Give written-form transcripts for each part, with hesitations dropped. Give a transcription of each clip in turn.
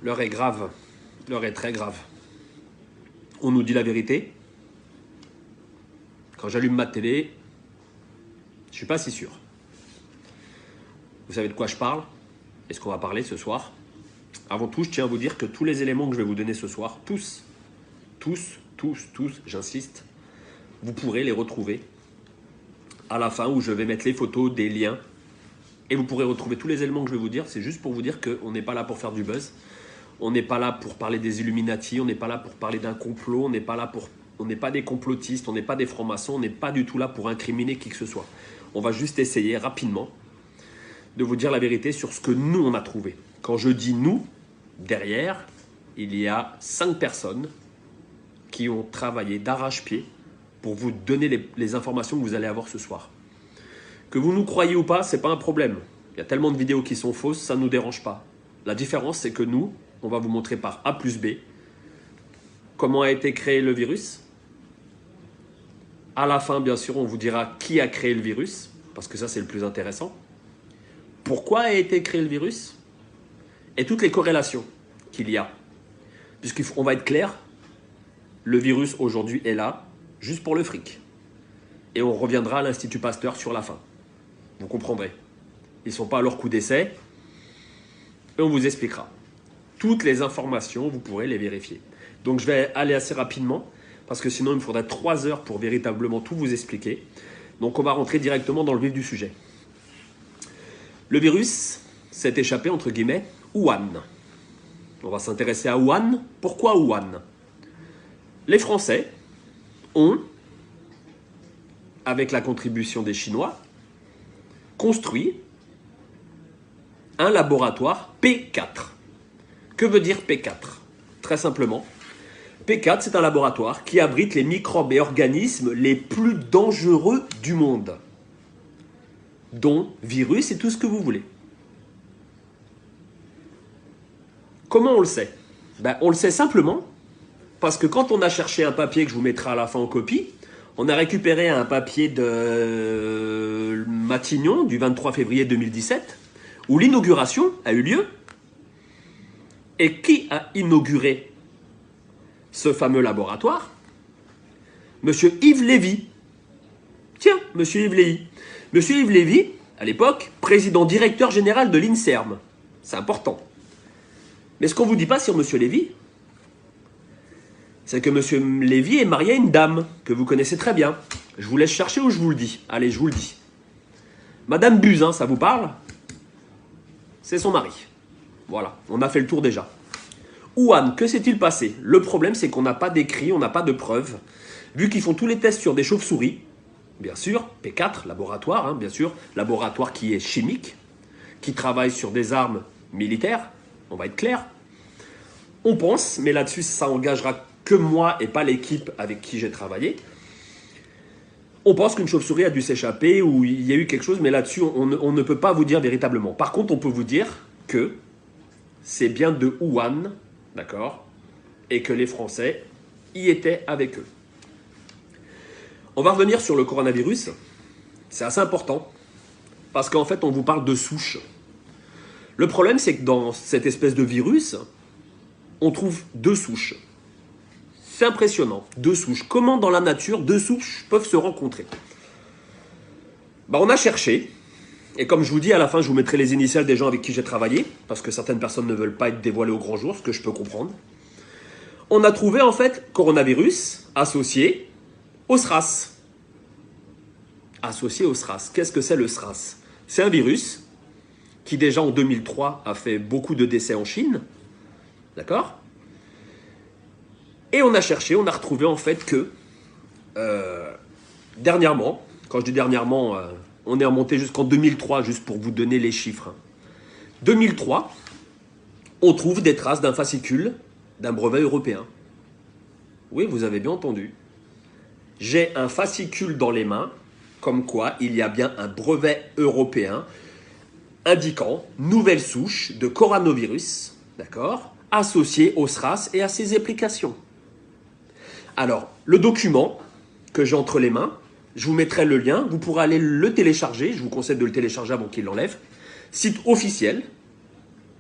L'heure est grave. L'heure est très grave. On nous dit la vérité. Quand j'allume ma télé, je ne suis pas si sûr. Vous savez de quoi je parle? Est-ce qu'on va parler ce soir? Avant tout, je tiens à vous dire que tous les éléments que je vais vous donner ce soir, tous, j'insiste, vous pourrez les retrouver à la fin où je vais mettre les photos, des liens. Et vous pourrez retrouver tous les éléments que je vais vous dire. C'est juste pour vous dire qu'on n'est pas là pour faire du buzz. On n'est pas là pour parler des Illuminati. On n'est pas là pour parler d'un complot. On n'est pas des complotistes. On n'est pas des francs-maçons. On n'est pas du tout là pour incriminer qui que ce soit. On va juste essayer rapidement de vous dire la vérité sur ce que nous, on a trouvé. Quand je dis nous, derrière, il y a 5 personnes qui ont travaillé d'arrache-pied pour vous donner les informations que vous allez avoir ce soir. Que vous nous croyez ou pas, ce n'est pas un problème. Il y a tellement de vidéos qui sont fausses, ça ne nous dérange pas. La différence, c'est que nous, on va vous montrer par A plus B comment a été créé le virus. À la fin, bien sûr, on vous dira qui a créé le virus, parce que ça, c'est le plus intéressant. Pourquoi a été créé le virus et toutes les corrélations qu'il y a. Puisqu'on va être clair, le virus aujourd'hui est là, juste pour le fric. Et on reviendra à l'Institut Pasteur sur la fin. Vous comprendrez. Ils ne sont pas à leur coup d'essai. Et on vous expliquera. Toutes les informations, vous pourrez les vérifier. Donc je vais aller assez rapidement, parce que sinon il me faudrait 3 heures pour véritablement tout vous expliquer. Donc on va rentrer directement dans le vif du sujet. Le virus s'est échappé, entre guillemets, Wuhan. On va s'intéresser à Wuhan. Pourquoi Wuhan? Les Français ont, avec la contribution des Chinois, construit un laboratoire P4. Que veut dire P4? Très simplement, P4, c'est un laboratoire qui abrite les microbes et organismes les plus dangereux du monde, dont virus et tout ce que vous voulez. Comment on le sait? On le sait simplement parce que quand on a cherché un papier que je vous mettrai à la fin en copie, on a récupéré un papier de Matignon du 23 février 2017 où l'inauguration a eu lieu. Et qui a inauguré ce fameux laboratoire? Monsieur Yves Lévy. Tiens, Monsieur Yves Lévy. Monsieur Yves Lévy, à l'époque, président directeur général de l'INSERM. C'est important. Mais ce qu'on ne vous dit pas sur Monsieur Lévy, c'est que Monsieur Lévy est marié à une dame que vous connaissez très bien. Je vous laisse chercher ou je vous le dis? Allez, je vous le dis. Madame Buzyn, ça vous parle? C'est son mari. Voilà, on a fait le tour déjà. Wuhan, que s'est-il passé? Le problème, c'est qu'on n'a pas d'écrit, on n'a pas de preuves. Vu qu'ils font tous les tests sur des chauves-souris, bien sûr, P4, laboratoire, hein, bien sûr, laboratoire qui est chimique, qui travaille sur des armes militaires, on va être clair. On pense, mais là-dessus, ça engagera que moi et pas l'équipe avec qui j'ai travaillé. On pense qu'une chauve-souris a dû s'échapper ou il y a eu quelque chose, mais là-dessus, on ne peut pas vous dire véritablement. Par contre, on peut vous dire que c'est bien de Wuhan, d'accord, et que les Français y étaient avec eux. On va revenir sur le coronavirus. C'est assez important, parce qu'en fait, on vous parle de souches. Le problème, c'est que dans cette espèce de virus, on trouve 2 souches. C'est impressionnant, 2 souches. Comment dans la nature 2 souches peuvent se rencontrer? On a cherché, et comme je vous dis, à la fin, je vous mettrai les initiales des gens avec qui j'ai travaillé, parce que certaines personnes ne veulent pas être dévoilées au grand jour, ce que je peux comprendre. On a trouvé en fait coronavirus associé au SRAS. Associé au SRAS. Qu'est-ce que c'est le SRAS? C'est un virus qui déjà en 2003 a fait beaucoup de décès en Chine. D'accord? Et on a cherché, on a retrouvé en fait que dernièrement, quand je dis dernièrement, on est remonté jusqu'en 2003, juste pour vous donner les chiffres. 2003, on trouve des traces d'un fascicule d'un brevet européen. Oui, vous avez bien entendu. J'ai un fascicule dans les mains, comme quoi il y a bien un brevet européen indiquant nouvelle souche de coronavirus, d'accord, associée au SRAS et à ses applications. Alors, le document que j'ai entre les mains, je vous mettrai le lien, vous pourrez aller le télécharger, je vous conseille de le télécharger avant qu'il l'enlève. Site officiel,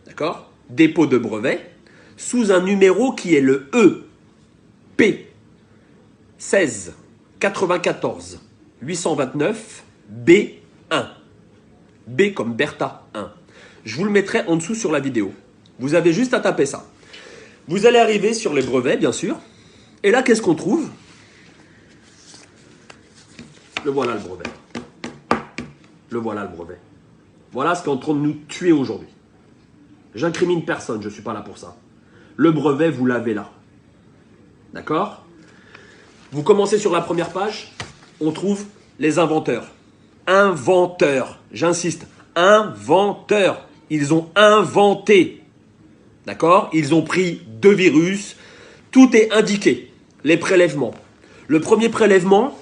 d'accord, dépôt de brevet. sous un numéro qui est le EP 16 94 829 B1. B comme Bertha 1. Je vous le mettrai en dessous sur la vidéo. Vous avez juste à taper ça. Vous allez arriver sur les brevets, bien sûr. Et là, qu'est-ce qu'on trouve? Le voilà, le brevet. Le voilà, le brevet. Voilà ce qui est en train de nous tuer aujourd'hui. J'incrimine personne, je ne suis pas là pour ça. Le brevet, vous l'avez là. D'accord? Vous commencez sur la première page, on trouve les inventeurs. Inventeurs, j'insiste, inventeurs. Ils ont inventé. D'accord? Ils ont pris 2 virus. Tout est indiqué. Les prélèvements. Le premier prélèvement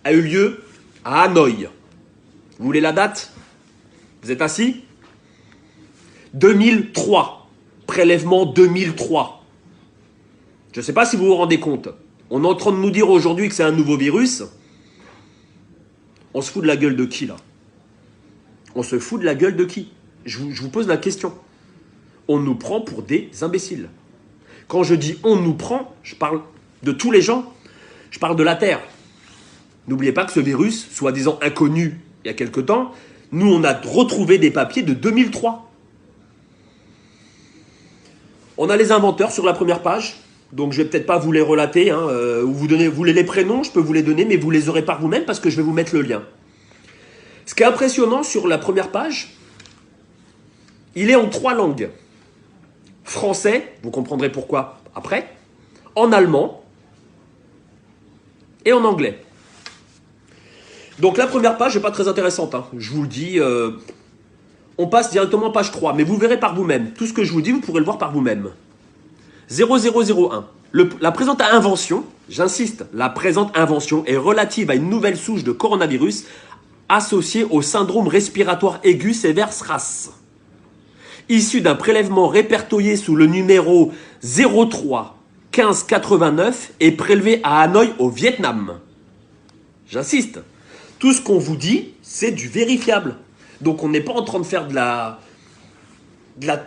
a eu lieu à Hanoï. Vous voulez la date? Vous êtes assis? 2003. Prélèvement 2003. Je ne sais pas si vous vous rendez compte. On est en train de nous dire aujourd'hui que c'est un nouveau virus. On se fout de la gueule de qui, là? On se fout de la gueule de qui? Je vous pose la question. On nous prend pour des imbéciles. Quand je dis on nous prend, je parle de tous les gens. Je parle de la Terre. N'oubliez pas que ce virus, soi-disant inconnu il y a quelque temps, nous on a retrouvé des papiers de 2003. On a les inventeurs sur la première page. Donc je ne vais peut-être pas vous les relater. Vous voulez les prénoms, je peux vous les donner, mais vous les aurez par vous-même parce que je vais vous mettre le lien. Ce qui est impressionnant sur la première page, il est en 3 langues. Français, vous comprendrez pourquoi après, en allemand et en anglais. Donc la première page n'est pas très intéressante, hein. Je vous le dis, on passe directement à page 3, mais vous verrez par vous-même. Tout ce que je vous dis, vous pourrez le voir par vous-même. 0001. La présente invention, j'insiste, la présente invention est relative à une nouvelle souche de coronavirus associée au syndrome respiratoire aigu sévère SRAS. Issu d'un prélèvement répertorié sous le numéro 03 15 89 et prélevé à Hanoï au Vietnam. J'insiste, tout ce qu'on vous dit, c'est du vérifiable. Donc on n'est pas en train de faire de la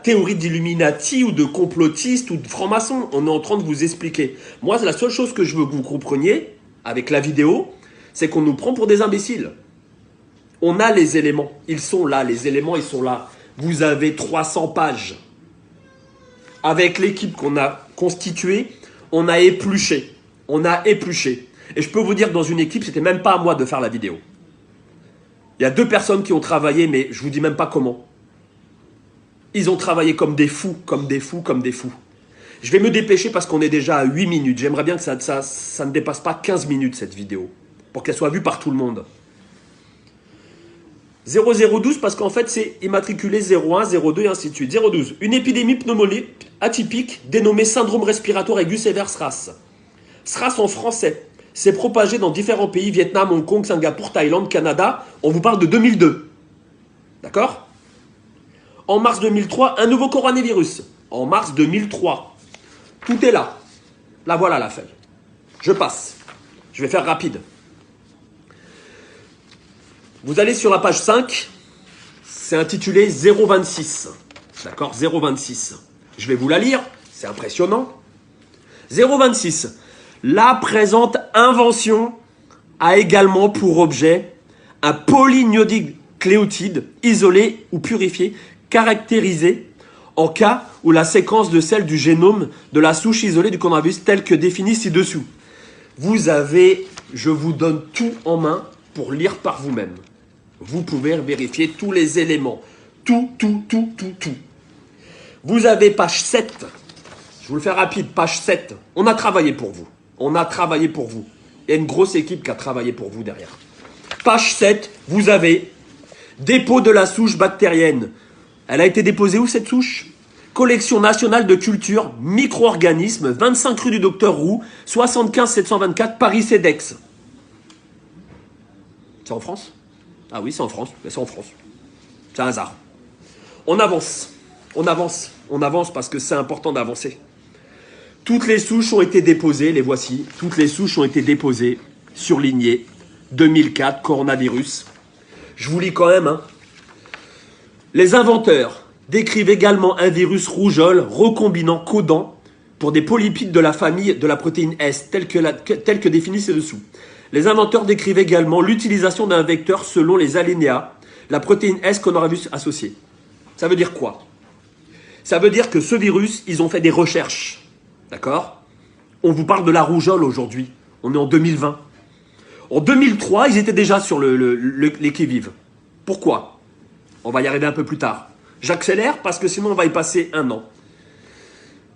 théorie d'Illuminati ou de complotiste ou de franc-maçon. On est en train de vous expliquer. Moi, la seule chose que je veux que vous compreniez avec la vidéo, c'est qu'on nous prend pour des imbéciles. On a les éléments. Ils sont là, les éléments, ils sont là. Vous avez 300 pages. Avec l'équipe qu'on a constituée, on a épluché. On a épluché. Et je peux vous dire que dans une équipe, c'était même pas à moi de faire la vidéo. Il y a 2 personnes qui ont travaillé, mais je vous dis même pas comment. Ils ont travaillé comme des fous, comme des fous, comme des fous. Je vais me dépêcher parce qu'on est déjà à 8 minutes. J'aimerais bien que ça ne dépasse pas 15 minutes cette vidéo. Pour qu'elle soit vue par tout le monde. 0012 parce qu'en fait c'est immatriculé 01, 02 et ainsi de suite. 012. Une épidémie pneumonique atypique dénommée syndrome respiratoire aigu sévère SRAS. SRAS en français. C'est propagé dans différents pays, Vietnam, Hong Kong, Singapour, Thaïlande, Canada. On vous parle de 2002. D'accord? En mars 2003, un nouveau coronavirus. En mars 2003. Tout est là. Là, voilà la feuille. Je passe. Je vais faire rapide. Vous allez sur la page 5. C'est intitulé 026. D'accord? 026. Je vais vous la lire. C'est impressionnant. 026. La présente invention a également pour objet un polynucléotide isolé ou purifié caractérisé en cas où la séquence de celle du génome de la souche isolée du coronavirus telle que définie ci-dessous. Vous avez, je vous donne tout en main pour lire par vous-même. Vous pouvez vérifier tous les éléments. Tout. Vous avez page 7. Je vous le fais rapide, page 7. On a travaillé pour vous. On a travaillé pour vous. Il y a une grosse équipe qui a travaillé pour vous derrière. Page 7, vous avez dépôt de la souche bactérienne. Elle a été déposée où cette souche? Collection nationale de culture, micro-organismes, 25 rue du Docteur Roux, 75 724 Paris-Cedex. C'est en France? Ah oui, c'est en France. Mais c'est en France. C'est un hasard. On avance. On avance. On avance parce que c'est important d'avancer. Toutes les souches ont été déposées, les voici. Toutes les souches ont été déposées, surlignées. 2004, coronavirus. Je vous lis quand même. Hein. Les inventeurs décrivent également un virus rougeole recombinant codant pour des polypides de la famille de la protéine S, telle que définie ci-dessous. Les inventeurs décrivent également l'utilisation d'un vecteur selon les alinéas, la protéine S qu'on aura vu associée. Ça veut dire quoi? Ça veut dire que ce virus, ils ont fait des recherches. D'accord? On vous parle de la rougeole aujourd'hui. On est en 2020. En 2003, ils étaient déjà sur les qui-vive. Pourquoi? On va y arriver un peu plus tard. J'accélère parce que sinon on va y passer un an.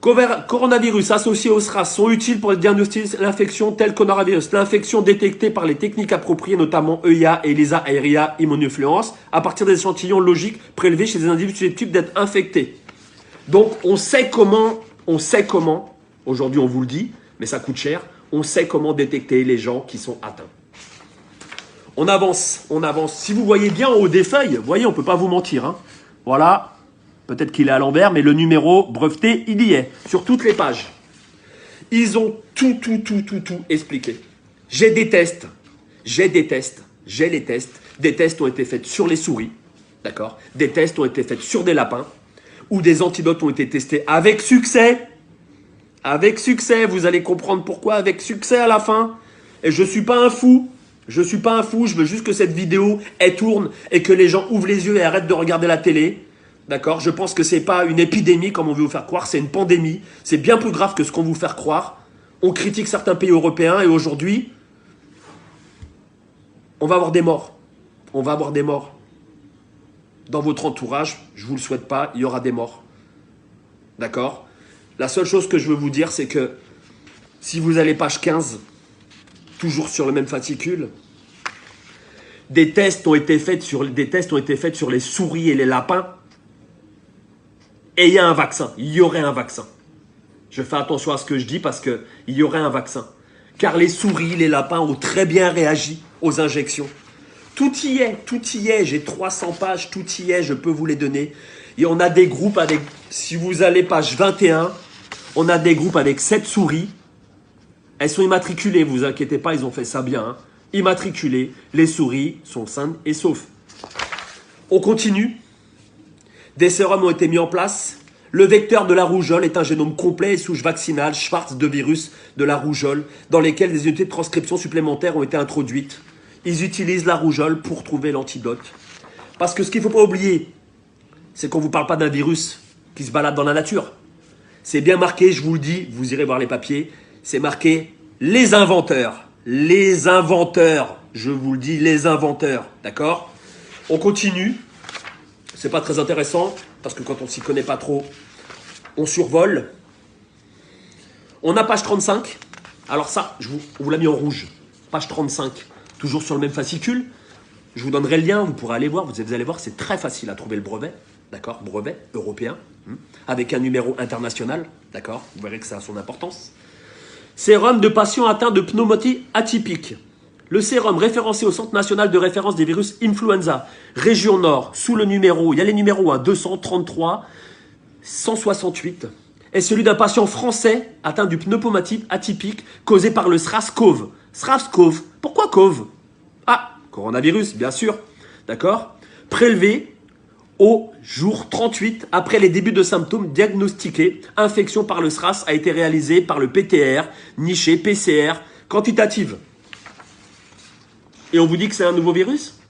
Coronavirus associés au SRAS sont utiles pour diagnostiquer l'infection telle coronavirus. L'infection détectée par les techniques appropriées, notamment EIA, ELISA, aérea, immunofluence, à partir des échantillons logiques prélevés chez des individus susceptibles d'être infectés. Donc on sait comment, aujourd'hui on vous le dit, mais ça coûte cher, on sait comment détecter les gens qui sont atteints. On avance, on avance. Si vous voyez bien en haut des feuilles, vous voyez, on ne peut pas vous mentir. Hein. Voilà. Peut-être qu'il est à l'envers, mais le numéro breveté, il y est, sur toutes les pages. Ils ont tout expliqué. J'ai les tests. Des tests ont été faits sur les souris, d'accord? Des tests ont été faits sur des lapins, où des antidotes ont été testés avec succès. Avec succès, vous allez comprendre pourquoi, avec succès à la fin. Et je ne suis pas un fou. Je veux juste que cette vidéo, elle tourne et que les gens ouvrent les yeux et arrêtent de regarder la télé. D'accord? Je pense que ce n'est pas une épidémie comme on veut vous faire croire, c'est une pandémie. C'est bien plus grave que ce qu'on veut vous faire croire. On critique certains pays européens et aujourd'hui, on va avoir des morts. On va avoir des morts. Dans votre entourage, je ne vous le souhaite pas, il y aura des morts. D'accord? La seule chose que je veux vous dire, c'est que si vous allez page 15, toujours sur le même fascicule, des tests ont été faits sur les souris et les lapins. Et il y a un vaccin, il y aurait un vaccin. Je fais attention à ce que je dis parce qu'il y aurait un vaccin. Car les souris, les lapins ont très bien réagi aux injections. Tout y est, j'ai 300 pages, tout y est, je peux vous les donner. Et on a des groupes avec, si vous allez page 21, on a des groupes avec 7 souris. Elles sont immatriculées, vous inquiétez pas, ils ont fait ça bien. Hein. Immatriculées, les souris sont saines et saufs. On continue. Des sérums ont été mis en place. Le vecteur de la rougeole est un génome complet et souche vaccinale Schwartz de virus de la rougeole dans lesquelles des unités de transcription supplémentaires ont été introduites. Ils utilisent la rougeole pour trouver l'antidote. Parce que ce qu'il ne faut pas oublier, c'est qu'on ne vous parle pas d'un virus qui se balade dans la nature. C'est bien marqué, je vous le dis, vous irez voir les papiers, c'est marqué les inventeurs. Les inventeurs, je vous le dis, les inventeurs. D'accord? On continue. C'est pas très intéressant, parce que quand on s'y connaît pas trop, on survole. On a page 35. Alors ça, on vous l'a mis en rouge. Page 35, toujours sur le même fascicule. Je vous donnerai le lien, vous pourrez aller voir. Vous allez voir, c'est très facile à trouver le brevet. D'accord? Brevet européen, avec un numéro international. D'accord? Vous verrez que ça a son importance. Sérum de patients atteints de pneumonie atypique. Le sérum référencé au Centre national de référence des virus influenza, région Nord, sous le numéro, il y a les numéros 233, 168, est celui d'un patient français atteint du pneumonie atypique causé par le SRAS-CoV. SRAS-CoV, pourquoi CoV? Ah, coronavirus, bien sûr, d'accord? Prélevé au jour 38, après les débuts de symptômes diagnostiqués, infection par le SRAS a été réalisée par le PTR, niché PCR, quantitative. Et on vous dit que c'est un nouveau virus?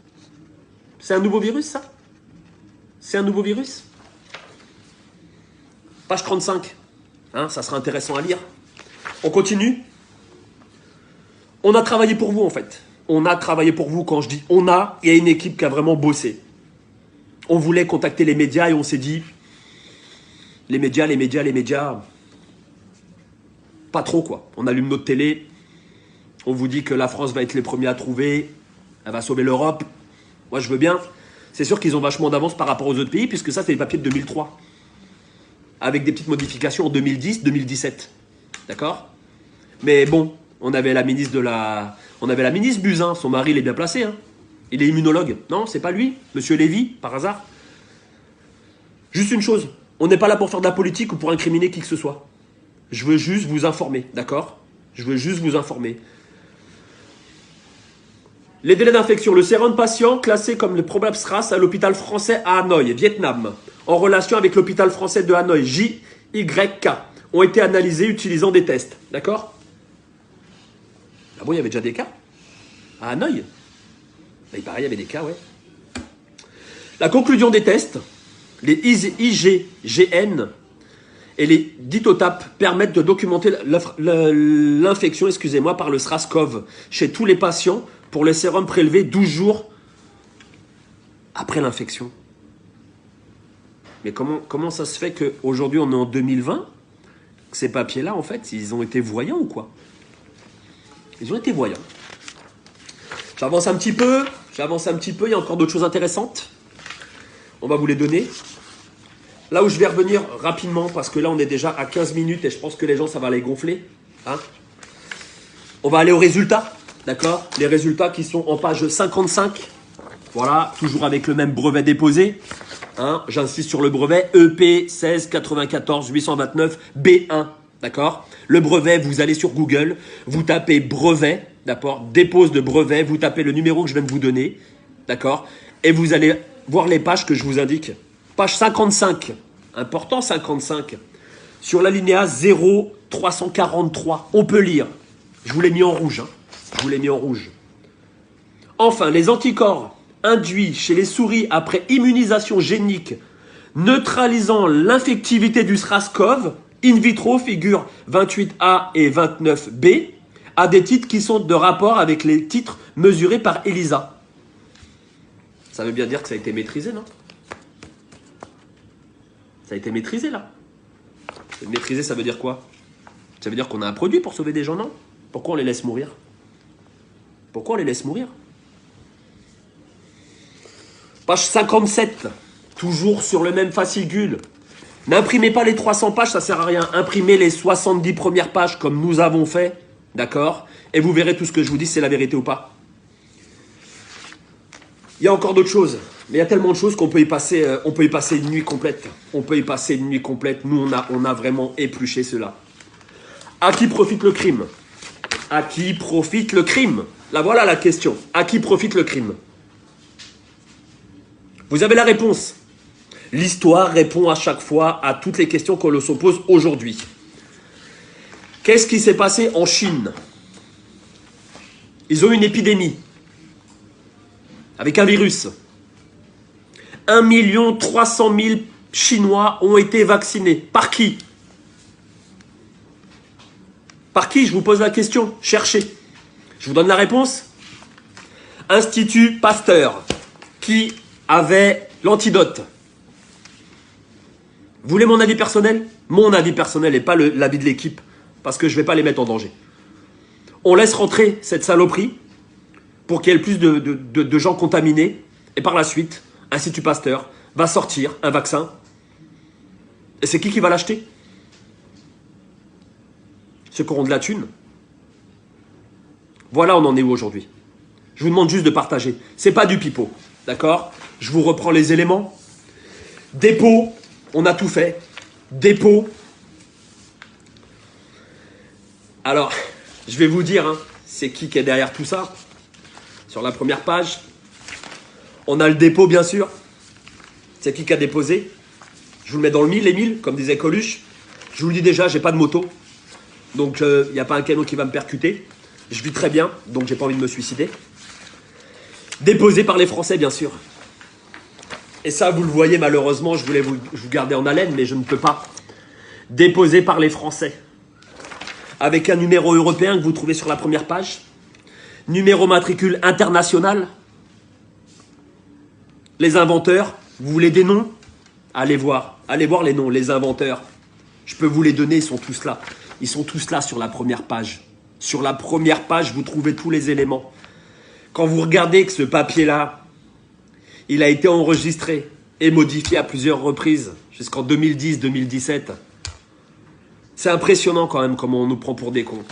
C'est un nouveau virus, ça? C'est un nouveau virus? Page 35. Hein, ça sera intéressant à lire. On continue. On a travaillé pour vous, en fait. On a travaillé pour vous. Quand je dis on a, il y a une équipe qui a vraiment bossé. On voulait contacter les médias et on s'est dit, les médias, pas trop, quoi. On allume notre télé. On vous dit que la France va être les premiers à trouver, elle va sauver l'Europe. Moi, je veux bien. C'est sûr qu'ils ont vachement d'avance par rapport aux autres pays, puisque ça, c'est les papiers de 2003. Avec des petites modifications en 2010, 2017. D'accord? Mais bon, on avait la ministre Buzyn, son mari, il est bien placé. Hein. Il est immunologue. Non, c'est pas lui, Monsieur Lévy, par hasard. Juste une chose, on n'est pas là pour faire de la politique ou pour incriminer qui que ce soit. Je veux juste vous informer, d'accord? Je veux juste vous informer. Les délais d'infection. Le sérum patient classé comme le probable SRAS à l'hôpital français à Hanoï, Vietnam, en relation avec l'hôpital français de Hanoï, JYK, ont été analysés utilisant des tests. D'accord? Ah bon, il y avait déjà des cas? À Hanoï? Il paraît, il y avait des cas, ouais. La conclusion des tests, les IgGN et les ditotapes permettent de documenter l'infection, par le SRAS-CoV chez tous les patients pour le sérum prélevé 12 jours après l'infection. Mais comment ça se fait qu'aujourd'hui, on est en 2020, que ces papiers-là, en fait, ils ont été voyants ou quoi? Ils ont été voyants. J'avance un petit peu, il y a encore d'autres choses intéressantes. On va vous les donner. Là où je vais revenir rapidement, parce que là, on est déjà à 15 minutes et je pense que les gens, ça va les gonfler. Hein, on va aller aux résultats, d'accord? Les résultats qui sont en page 55. Voilà, toujours avec le même brevet déposé. Hein, j'insiste sur le brevet EP 16 94 829 B1. D'accord? Le brevet, vous allez sur Google, vous tapez brevet, d'accord? Dépose de brevet, vous tapez le numéro que je viens de vous donner, d'accord? Et vous allez voir les pages que je vous indique. Page 55, important 55, sur l'alinéa 0343, on peut lire. Je vous l'ai mis en rouge, hein. Je vous l'ai mis en rouge. Enfin, les anticorps induits chez les souris après immunisation génique neutralisant l'infectivité du SRAS-CoV in vitro figure 28A et 29B à des titres qui sont de rapport avec les titres mesurés par ELISA. Ça veut bien dire que ça a été maîtrisé, non? Ça a été maîtrisé, là. Maîtrisé, ça veut dire quoi? Ça veut dire qu'on a un produit pour sauver des gens, non? Pourquoi on les laisse mourir? Pourquoi on les laisse mourir? Page 57, toujours sur le même fascicule. N'imprimez pas les 300 pages, ça sert à rien. Imprimez les 70 premières pages comme nous avons fait, d'accord? Et vous verrez tout ce que je vous dis, c'est la vérité ou pas. Il y a encore d'autres choses, mais il y a tellement de choses qu'on peut y passer, une nuit complète. On peut y passer une nuit complète. Nous, on a vraiment épluché cela. À qui profite le crime? À qui profite le crime? Là, voilà la question. À qui profite le crime? Vous avez la réponse. L'histoire répond à chaque fois à toutes les questions qu'on se pose aujourd'hui. Qu'est-ce qui s'est passé en Chine? Ils ont eu une épidémie avec un virus. 1 300 000 Chinois ont été vaccinés. Par qui? Par qui? Je vous pose la question. Cherchez. Je vous donne la réponse. Institut Pasteur, qui avait l'antidote. Vous voulez mon avis personnel? Mon avis personnel et pas l'avis de l'équipe, parce que je ne vais pas les mettre en danger. On laisse rentrer cette saloperie pour qu'il y ait le plus de gens contaminés, et par la suite, Institut Pasteur va sortir un vaccin. Et c'est qui va l'acheter? Ceux qui auront de la thune. Voilà, on en est où aujourd'hui? Je vous demande juste de partager. C'est pas du pipeau, d'accord? Je vous reprends les éléments. Dépôt, on a tout fait. Dépôt. Alors, je vais vous dire, hein, c'est qui est derrière tout ça. Sur la première page, on a le dépôt, bien sûr. C'est qui a déposé? Je vous le mets dans le mille, les 1000, comme disait Coluche. Je vous le dis déjà, j'ai pas de moto. Donc, il n'y a pas un canon qui va me percuter. Je vis très bien, donc j'ai pas envie de me suicider. Déposé par les Français, bien sûr. Et ça, vous le voyez, malheureusement, je voulais vous garder en haleine, mais je ne peux pas. Déposé par les Français. Avec un numéro européen que vous trouvez sur la première page. Numéro matricule international. Les inventeurs, vous voulez des noms? Allez voir les noms, les inventeurs. Je peux vous les donner, ils sont tous là. Ils sont tous là sur la première page. Sur la première page, vous trouvez tous les éléments. Quand vous regardez que ce papier-là, il a été enregistré et modifié à plusieurs reprises, jusqu'en 2010-2017. C'est impressionnant quand même comment on nous prend pour des cons.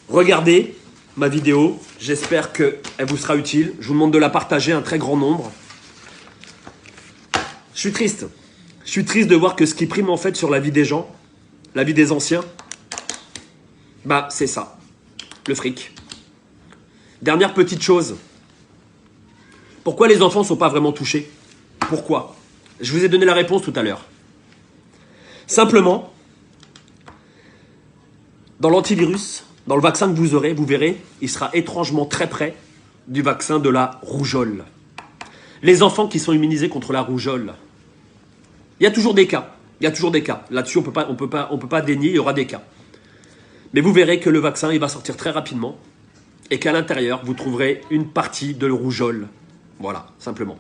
Regardez ma vidéo, j'espère qu'elle vous sera utile. Je vous demande de la partager un très grand nombre. Je suis triste. Je suis triste de voir que ce qui prime en fait sur la vie des gens, la vie des anciens, bah c'est ça, le fric. Dernière petite chose. Pourquoi les enfants ne sont pas vraiment touchés? Pourquoi? Je vous ai donné la réponse tout à l'heure. Simplement, dans l'antivirus, dans le vaccin que vous aurez, vous verrez, il sera étrangement très près du vaccin de la rougeole. Les enfants qui sont immunisés contre la rougeole, il y a toujours des cas. Il y a toujours des cas. Là-dessus, on peut pas dénier, il y aura des cas. Mais vous verrez que le vaccin, il va sortir très rapidement et qu'à l'intérieur, vous trouverez une partie de rougeole. Voilà, simplement.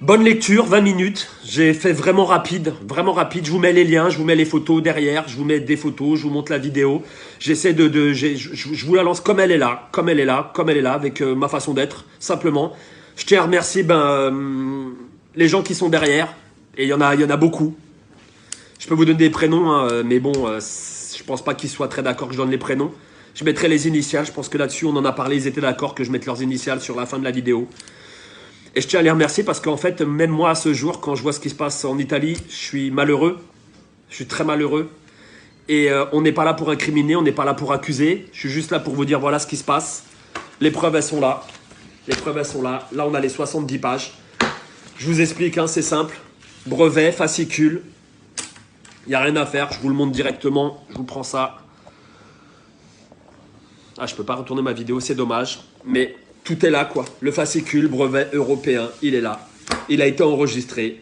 Bonne lecture, 20 minutes. J'ai fait vraiment rapide, vraiment rapide. Je vous mets les liens, je vous mets les photos derrière, je vous mets des photos, je vous montre la vidéo. J'essaie je vous la lance comme elle est là, comme elle est là, comme elle est là, avec ma façon d'être, simplement. Je tiens à remercier les gens qui sont derrière, et il y en a beaucoup. Je peux vous donner des prénoms, hein, mais bon, je pense pas qu'ils soient très d'accord que je donne les prénoms. Je mettrai les initiales, je pense que là-dessus, on en a parlé, ils étaient d'accord que je mette leurs initiales sur la fin de la vidéo. Et je tiens à les remercier parce qu'en fait, même moi, à ce jour, quand je vois ce qui se passe en Italie, je suis malheureux. Je suis très malheureux. Et on n'est pas là pour incriminer, on n'est pas là pour accuser. Je suis juste là pour vous dire, voilà ce qui se passe. Les preuves, elles sont là. Les preuves, elles sont là. Là, on a les 70 pages. Je vous explique, hein, c'est simple. Brevet, fascicule. Il n'y a rien à faire. Je vous le montre directement. Je vous prends ça. Ah, je ne peux pas retourner ma vidéo, c'est dommage. Mais tout est là, quoi. Le fascicule, brevet européen, il est là. Il a été enregistré.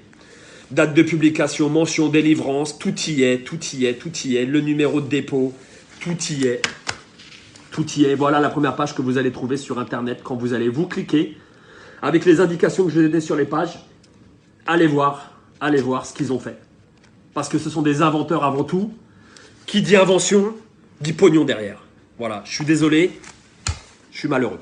Date de publication, mention, délivrance, tout y est, tout y est, tout y est. Le numéro de dépôt, tout y est. Tout y est. Voilà la première page que vous allez trouver sur Internet quand vous allez vous cliquer. Avec les indications que je vous ai données sur les pages, allez voir ce qu'ils ont fait. Parce que ce sont des inventeurs avant tout. Qui dit invention, dit pognon derrière. Voilà, je suis désolé, je suis malheureux.